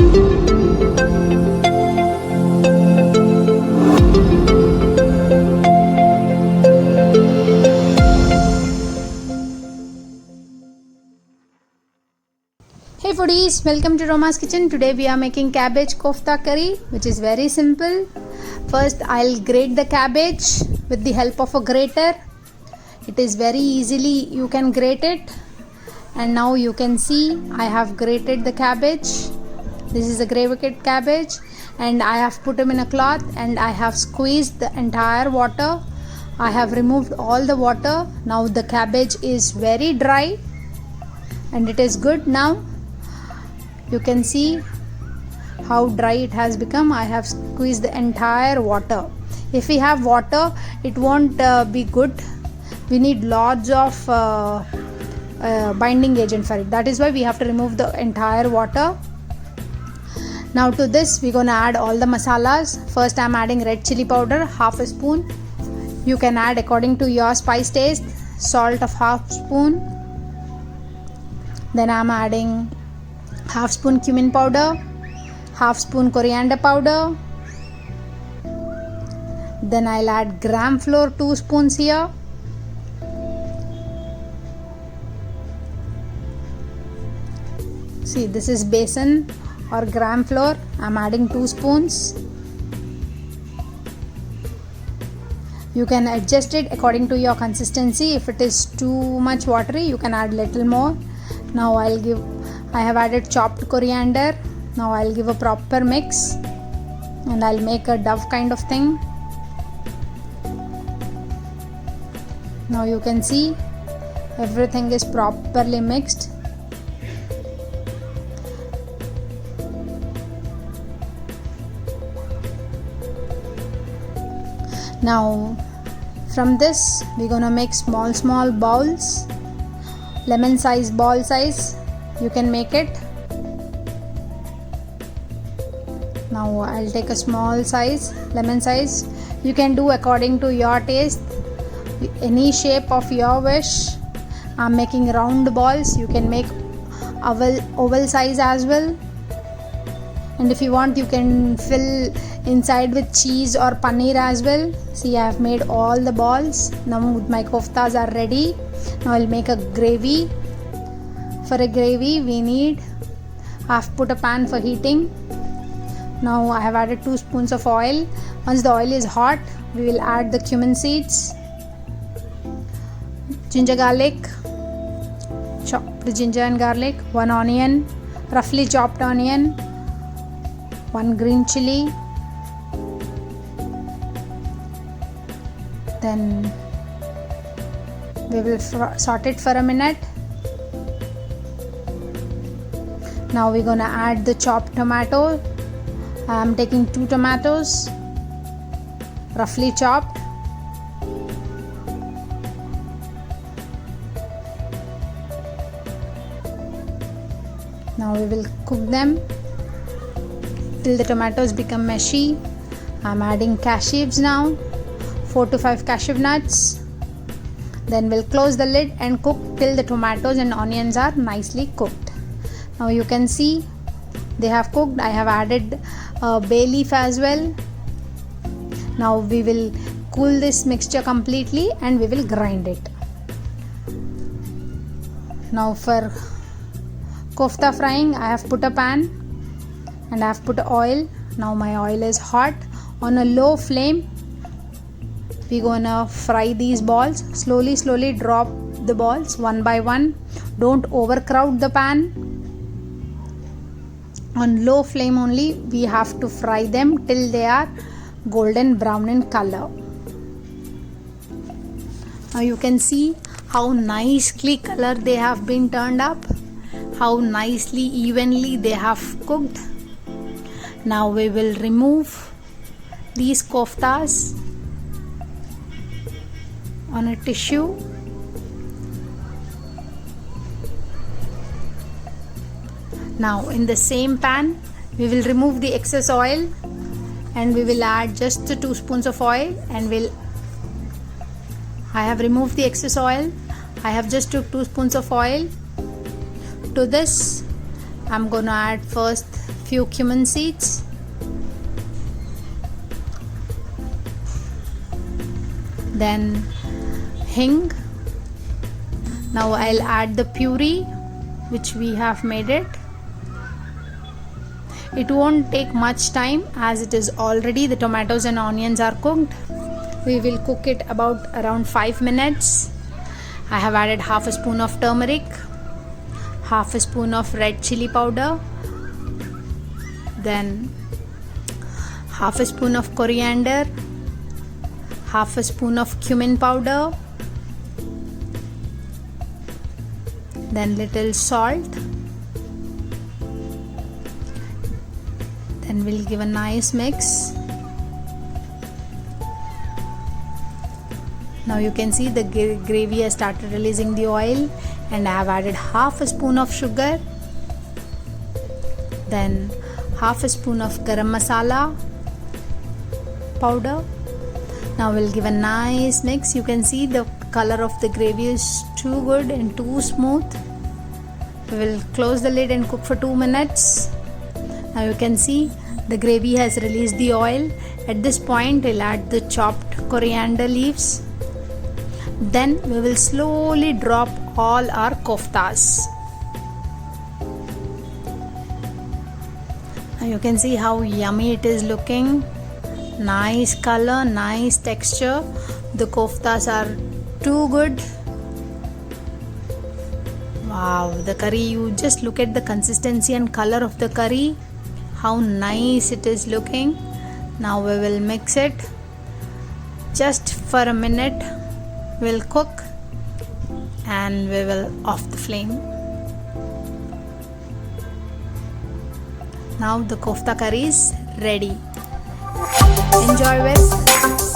Hey foodies, welcome to Roma's Kitchen. Today we are making cabbage kofta curry, which is very simple. First I'll grate the cabbage with the help of a grater. It is very easily you can grate it. And now you can see I have grated the cabbage. This is a grated cabbage and I have put them in a cloth and I have squeezed the entire water. I have removed all the water. Now the cabbage is very dry and it is good now. You can see how dry it has become. I have squeezed the entire water. If we have water, it won't be good. We need lots of binding agent for it. That is why we have to remove the entire water. Now to this we're gonna add all the masalas. First I'm adding red chili powder, half a spoon. You can add according to your spice taste. Salt of half spoon. Then I'm adding half spoon cumin powder, half spoon coriander powder. Then I'll add gram flour, 2 spoons here. See, this is besan or gram flour. I'm adding 2 spoons. You can adjust it according to your consistency. If it is too much watery, you can add little more. Now I have added chopped coriander. Now I'll give a proper mix and I'll make a dough kind of thing. Now you can see everything is properly mixed. Now from this we're gonna make small balls, lemon size ball size. You can make it. Now I'll take a small size, lemon size. You can do according to your taste, any shape of your wish. I'm making round balls. You can make oval size as well. And if you want, you can fill inside with cheese or paneer as well. See, I have made all the balls. Now my koftas are ready. Now I'll make a gravy. For a gravy I have put a pan for heating. Now I have added 2 spoons of oil. Once the oil is hot, we will add the cumin seeds, ginger garlic, chopped ginger and garlic, 1 onion, roughly chopped onion, 1 green chili. Then we will saute it for a minute. Now we're gonna add the chopped tomato. I am taking 2 tomatoes, roughly chopped. Now we will cook them till the tomatoes become mushy. I'm adding cashews now, 4 to 5 cashew nuts. Then we'll close the lid and cook till the tomatoes and onions are nicely cooked. Now you can see they have cooked. I have added bay leaf as well. Now we will cool this mixture completely and we will grind it. Now for kofta frying, I have put a pan and I have put oil. Now my oil is hot. On a low flame, we're gonna fry these balls. Slowly drop the balls one by one. Don't overcrowd the pan. On low flame only we have to fry them till they are golden brown in color. Now you can see how nicely color they have been turned up, how nicely evenly they have cooked. Now we will remove these koftas on a tissue. Now in the same pan we will remove the excess oil and we will add just 2 spoons of oil and I have removed the excess oil. I have just took 2 spoons of oil. To this I'm gonna add first few cumin seeds, then hing. Now I'll add the puree which we have made it. It won't take much time as it is already the tomatoes and onions are cooked. We will cook it about around 5 minutes. I have added half a spoon of turmeric, half a spoon of red chili powder, then half a spoon of coriander, half a spoon of cumin powder, then little salt. Then we'll give a nice mix. Now you can see the gravy has started releasing the oil, and I have added half a spoon of sugar, then half a spoon of garam masala powder. Now we'll give a nice mix. You can see the color of the gravy is too good and too smooth. We will close the lid and cook for 2 minutes. Now you can see the gravy has released the oil. At this point I'll add the chopped coriander leaves. Then we will slowly drop all our koftas. Now you can see how yummy it is looking. Nice color, nice texture. The koftas are too good. Wow, the curry, you just look at the consistency and color of the curry. How nice it is looking. Now we will mix it just for a minute. We'll cook and we will off the flame. Now the kofta curry is ready. Enjoy with